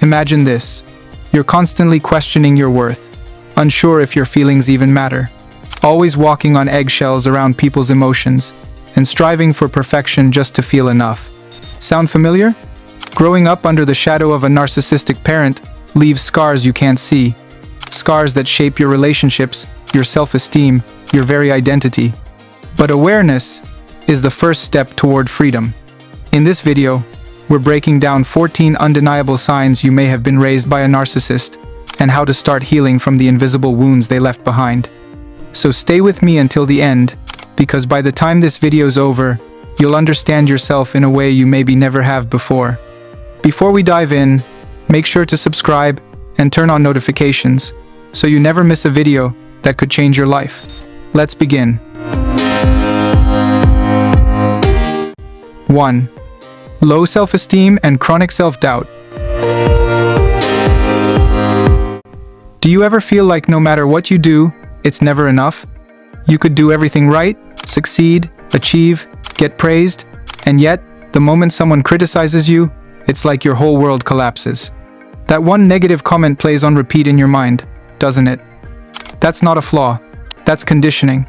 Imagine this. You're constantly questioning your worth, unsure if your feelings even matter, always walking on eggshells around people's emotions, and striving for perfection just to feel enough. Sound familiar? Growing up under the shadow of a narcissistic parent leaves scars you can't see. Scars that shape your relationships, your self-esteem, your very identity. But awareness is the first step toward freedom. In this video, we're breaking down 14 undeniable signs you may have been raised by a narcissist and how to start healing from the invisible wounds they left behind. So stay with me until the end, because by the time this video's over, you'll understand yourself in a way you maybe never have before. Before we dive in, make sure to subscribe and turn on notifications so you never miss a video that could change your life. Let's begin. 1. Low self-esteem and chronic self-doubt. Do you ever feel like no matter what you do, it's never enough? You could do everything right, succeed, achieve, get praised, and yet, the moment someone criticizes you, it's like your whole world collapses. That one negative comment plays on repeat in your mind, doesn't it? That's not a flaw. That's conditioning.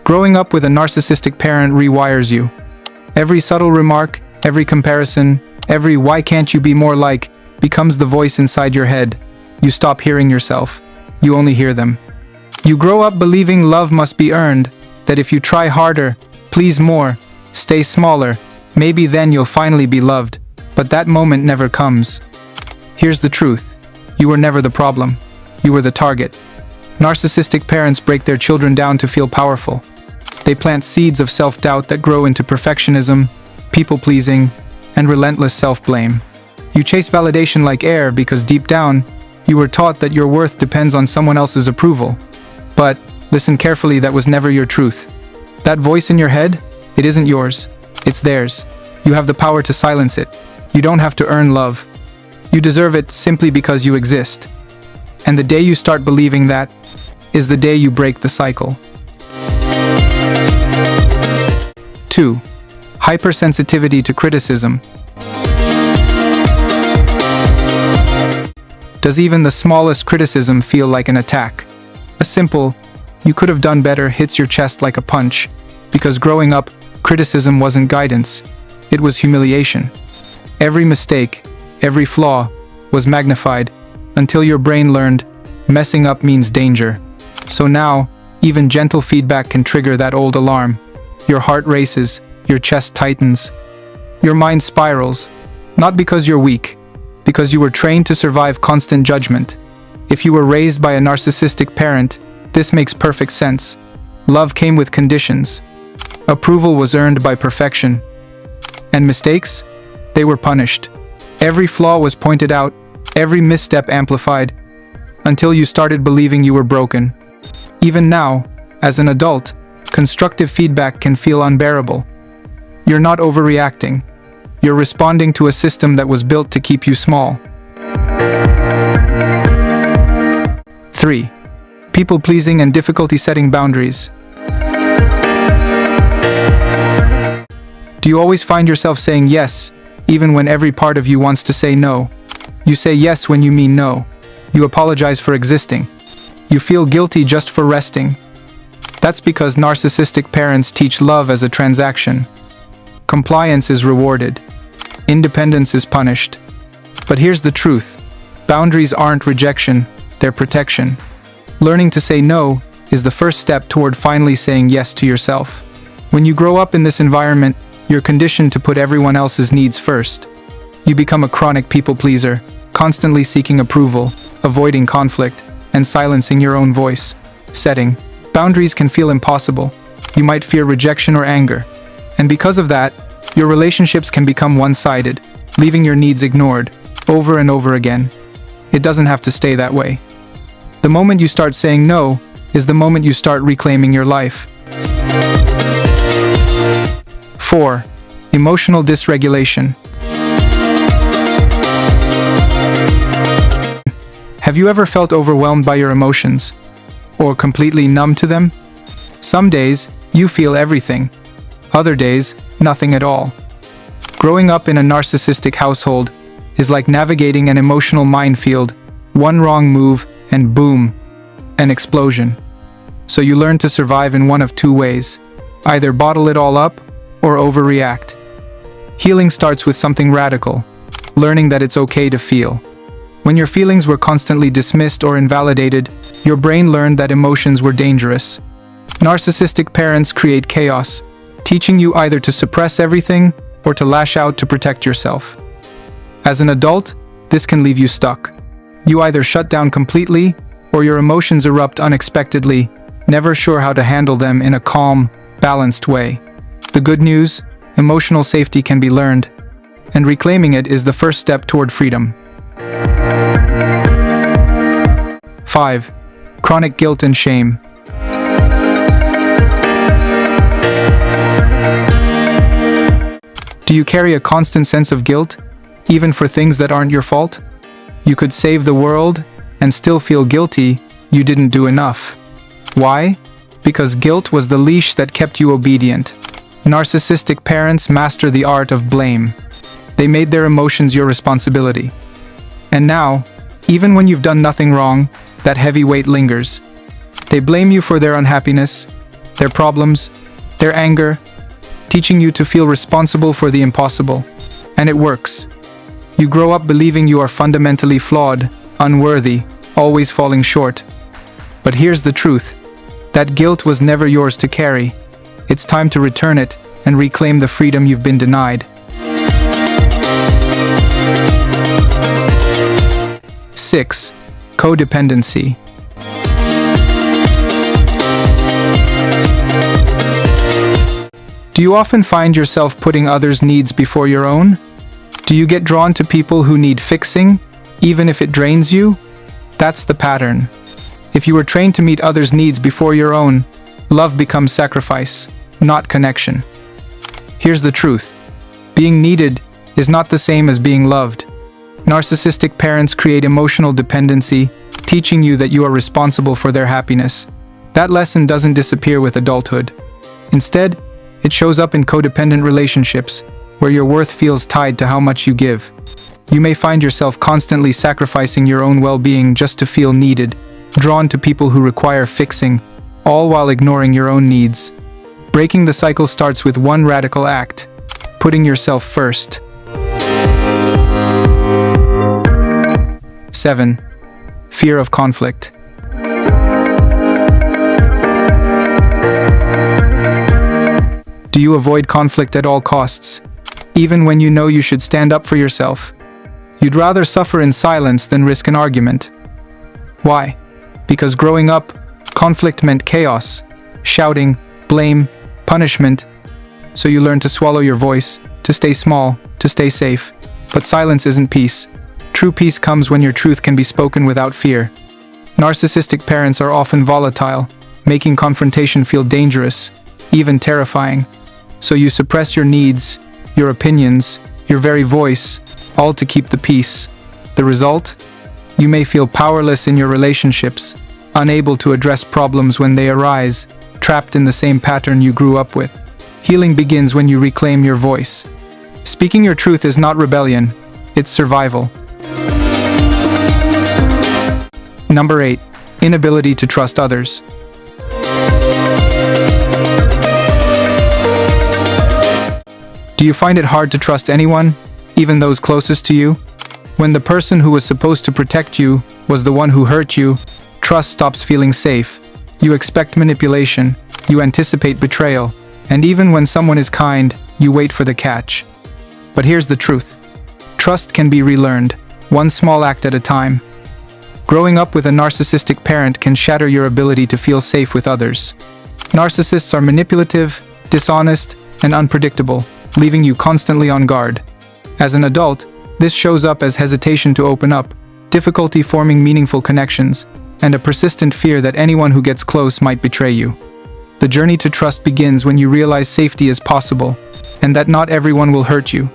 Growing up with a narcissistic parent rewires you. Every subtle remark, every comparison, every "why can't you be more like" becomes the voice inside your head. You stop hearing yourself. You only hear them. You grow up believing love must be earned, that if you try harder, please more, stay smaller, maybe then you'll finally be loved. But that moment never comes. Here's the truth. You were never the problem. You were the target. Narcissistic parents break their children down to feel powerful. They plant seeds of self-doubt that grow into perfectionism, people-pleasing, and relentless self-blame. You chase validation like air because deep down, you were taught that your worth depends on someone else's approval. But, listen carefully, that was never your truth. That voice in your head, it isn't yours. It's theirs. You have the power to silence it. You don't have to earn love. You deserve it simply because you exist. And the day you start believing that is the day you break the cycle. 2. Hypersensitivity to criticism. Does even the smallest criticism feel like an attack? A simple, "you could have done better" hits your chest like a punch, because growing up, criticism wasn't guidance, it was humiliation. Every mistake, every flaw, was magnified, until your brain learned, messing up means danger. So now, even gentle feedback can trigger that old alarm. Your heart races, your chest tightens, your mind spirals, not because you're weak, because you were trained to survive constant judgment. If you were raised by a narcissistic parent, this makes perfect sense. Love came with conditions. Approval was earned by perfection. And mistakes? They were punished. Every flaw was pointed out, every misstep amplified, until you started believing you were broken. Even now, as an adult, constructive feedback can feel unbearable. You're not overreacting. You're responding to a system that was built to keep you small. 3. People-pleasing and difficulty setting boundaries. Do you always find yourself saying yes, even when every part of you wants to say no? You say yes when you mean no. You apologize for existing. You feel guilty just for resting. That's because narcissistic parents teach love as a transaction. Compliance is rewarded. Independence is punished. But here's the truth. Boundaries aren't rejection, they're protection. Learning to say no is the first step toward finally saying yes to yourself. When you grow up in this environment, you're conditioned to put everyone else's needs first. You become a chronic people pleaser, constantly seeking approval, avoiding conflict, and silencing your own voice. Setting boundaries can feel impossible. You might fear rejection or anger. And because of that, your relationships can become one-sided, leaving your needs ignored, over and over again. It doesn't have to stay that way. The moment you start saying no is the moment you start reclaiming your life. 4. Emotional dysregulation. Have you ever felt overwhelmed by your emotions? Or completely numb to them? Some days, you feel everything. Other days, nothing at all. Growing up in a narcissistic household is like navigating an emotional minefield. One wrong move, and boom, an explosion. So you learn to survive in one of two ways. Either bottle it all up, or overreact. Healing starts with something radical, learning that it's okay to feel. When your feelings were constantly dismissed or invalidated, your brain learned that emotions were dangerous. Narcissistic parents create chaos, teaching you either to suppress everything or to lash out to protect yourself. As an adult, this can leave you stuck. You either shut down completely, or your emotions erupt unexpectedly, never sure how to handle them in a calm, balanced way. The good news, emotional safety can be learned, and reclaiming it is the first step toward freedom. 5. Chronic guilt and shame. Do you carry a constant sense of guilt, even for things that aren't your fault? You could save the world and still feel guilty you didn't do enough. Why? Because guilt was the leash that kept you obedient. Narcissistic parents master the art of blame. They made their emotions your responsibility. And now, even when you've done nothing wrong, that heavy weight lingers. They blame you for their unhappiness, their problems, their anger, teaching you to feel responsible for the impossible. And it works. You grow up believing you are fundamentally flawed, unworthy, always falling short. But here's the truth. That guilt was never yours to carry. It's time to return it and reclaim the freedom you've been denied. 6. Codependency. Do you often find yourself putting others' needs before your own? Do you get drawn to people who need fixing, even if it drains you? That's the pattern. If you were trained to meet others' needs before your own, love becomes sacrifice, not connection. Here's the truth. Being needed is not the same as being loved. Narcissistic parents create emotional dependency, teaching you that you are responsible for their happiness. That lesson doesn't disappear with adulthood. Instead, it shows up in codependent relationships, where your worth feels tied to how much you give. You may find yourself constantly sacrificing your own well-being just to feel needed, drawn to people who require fixing, all while ignoring your own needs. Breaking the cycle starts with one radical act: putting yourself first. 7. Fear of conflict. Do you avoid conflict at all costs, even when you know you should stand up for yourself? You'd rather suffer in silence than risk an argument. Why? Because growing up, conflict meant chaos, shouting, blame, punishment. So you learn to swallow your voice, to stay small, to stay safe. But silence isn't peace. True peace comes when your truth can be spoken without fear. Narcissistic parents are often volatile, making confrontation feel dangerous, even terrifying. So you suppress your needs, your opinions, your very voice, all to keep the peace. The result? You may feel powerless in your relationships, unable to address problems when they arise, trapped in the same pattern you grew up with. Healing begins when you reclaim your voice. Speaking your truth is not rebellion, it's survival. Number 8. Inability to trust others. Do you find it hard to trust anyone, even those closest to you? When the person who was supposed to protect you was the one who hurt you, trust stops feeling safe. You expect manipulation, you anticipate betrayal, and even when someone is kind, you wait for the catch. But here's the truth. Trust can be relearned, one small act at a time. Growing up with a narcissistic parent can shatter your ability to feel safe with others. Narcissists are manipulative, dishonest, and unpredictable, leaving you constantly on guard. As an adult, this shows up as hesitation to open up, difficulty forming meaningful connections, and a persistent fear that anyone who gets close might betray you. The journey to trust begins when you realize safety is possible, and that not everyone will hurt you.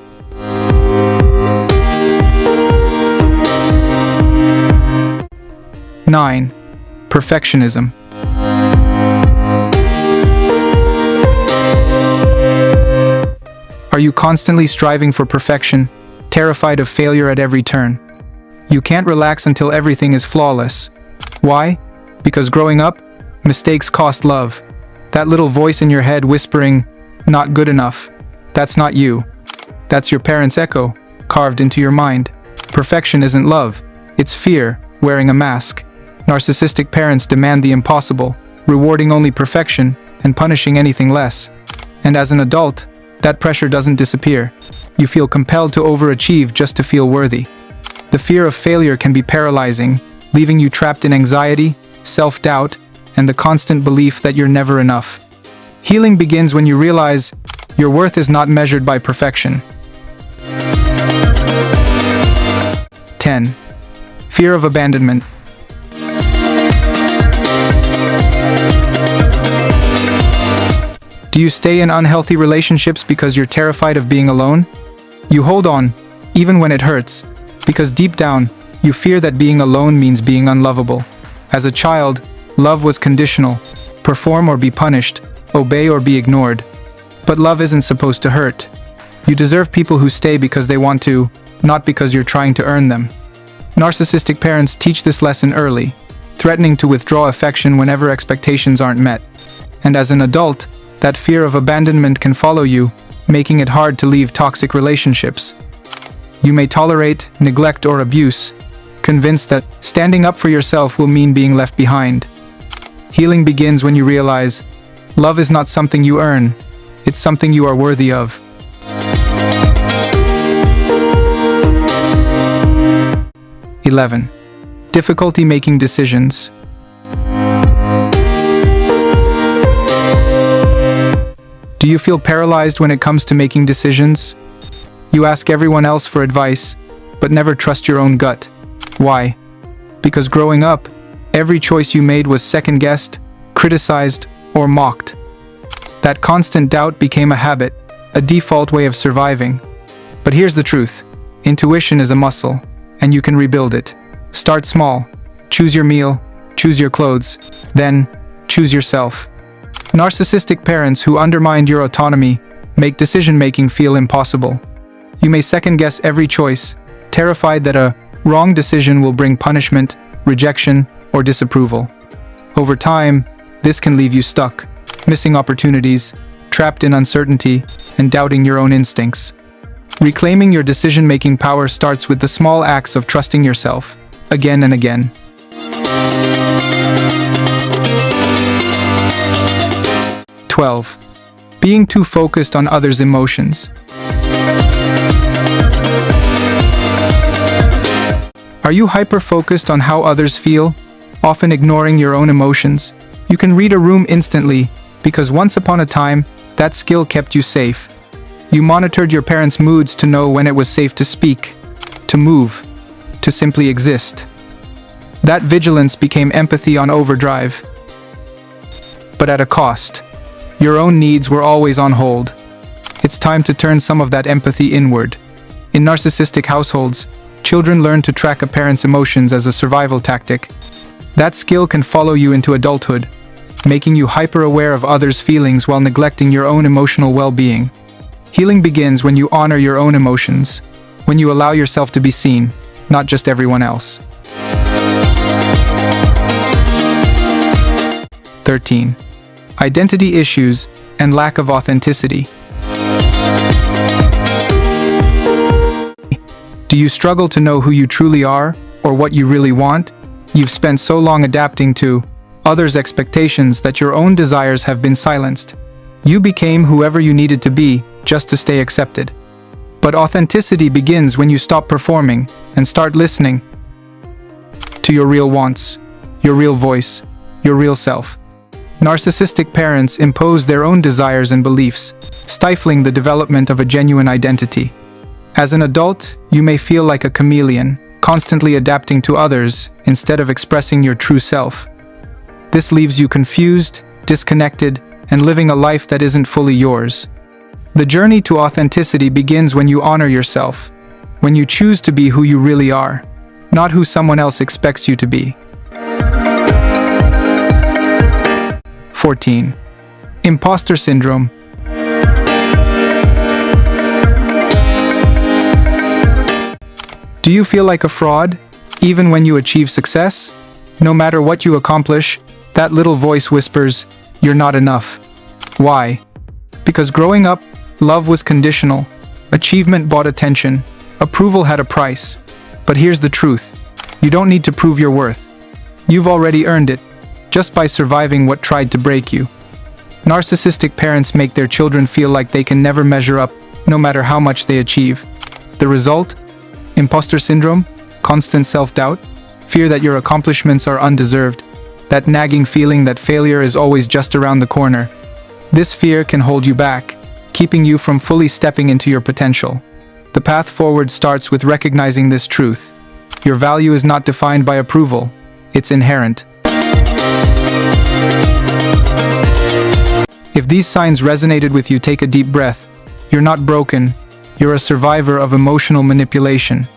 9. Perfectionism. Are you constantly striving for perfection, terrified of failure at every turn. You can't relax until everything is flawless. Why? Because growing up, mistakes cost love. That little voice in your head whispering, "Not good enough." That's not you. That's your parents' echo, carved into your mind. Perfection isn't love. It's fear, wearing a mask. Narcissistic parents demand the impossible, rewarding only perfection and punishing anything less. And as an adult, that pressure doesn't disappear. You feel compelled to overachieve just to feel worthy. The fear of failure can be paralyzing, leaving you trapped in anxiety, self-doubt, and the constant belief that you're never enough. Healing begins when you realize your worth is not measured by perfection. 10. Fear of abandonment. Do you stay in unhealthy relationships because you're terrified of being alone? You hold on, even when it hurts, because deep down, you fear that being alone means being unlovable. As a child, love was conditional: perform or be punished, obey or be ignored. But love isn't supposed to hurt. You deserve people who stay because they want to, not because you're trying to earn them. Narcissistic parents teach this lesson early, threatening to withdraw affection whenever expectations aren't met. And as an adult, that fear of abandonment can follow you, making it hard to leave toxic relationships. You may tolerate neglect or abuse, convinced that standing up for yourself will mean being left behind. Healing begins when you realize love is not something you earn, it's something you are worthy of. 11. Difficulty making decisions. Do you feel paralyzed when it comes to making decisions? You ask everyone else for advice, but never trust your own gut. Why? Because growing up, every choice you made was second-guessed, criticized, or mocked. That constant doubt became a habit, a default way of surviving. But here's the truth. Intuition is a muscle, and you can rebuild it. Start small. Choose your meal, choose your clothes, then choose yourself. Narcissistic parents who undermine your autonomy make decision-making feel impossible. You may second-guess every choice, terrified that a wrong decision will bring punishment, rejection, or disapproval. Over time, this can leave you stuck, missing opportunities, trapped in uncertainty, and doubting your own instincts. Reclaiming your decision-making power starts with the small acts of trusting yourself, again and again. 12. Being too focused on others' emotions. Are you hyper-focused on how others feel, often ignoring your own emotions? You can read a room instantly, because once upon a time, that skill kept you safe. You monitored your parents' moods to know when it was safe to speak, to move, to simply exist. That vigilance became empathy on overdrive. But at a cost. Your own needs were always on hold. It's time to turn some of that empathy inward. In narcissistic households, children learn to track a parent's emotions as a survival tactic. That skill can follow you into adulthood, making you hyper-aware of others' feelings while neglecting your own emotional well-being. Healing begins when you honor your own emotions, when you allow yourself to be seen, not just everyone else. 13. Identity issues and lack of authenticity. Do you struggle to know who you truly are, or what you really want? You've spent so long adapting to others' expectations that your own desires have been silenced. You became whoever you needed to be just to stay accepted. But authenticity begins when you stop performing and start listening to your real wants, your real voice, your real self. Narcissistic parents impose their own desires and beliefs, stifling the development of a genuine identity. As an adult, you may feel like a chameleon, constantly adapting to others instead of expressing your true self. This leaves you confused, disconnected, and living a life that isn't fully yours. The journey to authenticity begins when you honor yourself, when you choose to be who you really are, not who someone else expects you to be. 14. Imposter syndrome. Do you feel like a fraud, even when you achieve success? No matter what you accomplish, that little voice whispers, "You're not enough." Why? Because growing up, love was conditional. Achievement bought attention. Approval had a price. But here's the truth. You don't need to prove your worth. You've already earned it, just by surviving what tried to break you. Narcissistic parents make their children feel like they can never measure up, no matter how much they achieve. The result? Imposter syndrome, constant self-doubt, fear that your accomplishments are undeserved, that nagging feeling that failure is always just around the corner. This fear can hold you back, keeping you from fully stepping into your potential. The path forward starts with recognizing this truth. Your value is not defined by approval, it's inherent. If these signs resonated with you, take a deep breath. You're not broken, you're a survivor of emotional manipulation.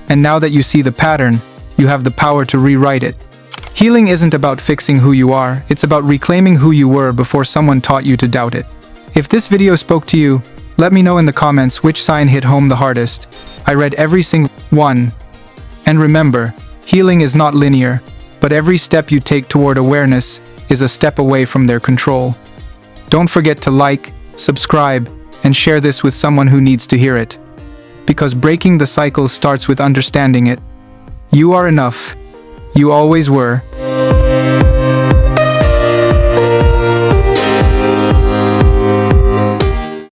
And now that you see the pattern, you have the power to rewrite it. Healing isn't about fixing who you are, it's about reclaiming who you were before someone taught you to doubt it. If this video spoke to you, let me know in the comments which sign hit home the hardest. I read every single one. And remember, healing is not linear, but every step you take toward awareness is a step away from their control. Don't forget to like, subscribe, and share this with someone who needs to hear it. Because breaking the cycle starts with understanding it. You are enough. You always were.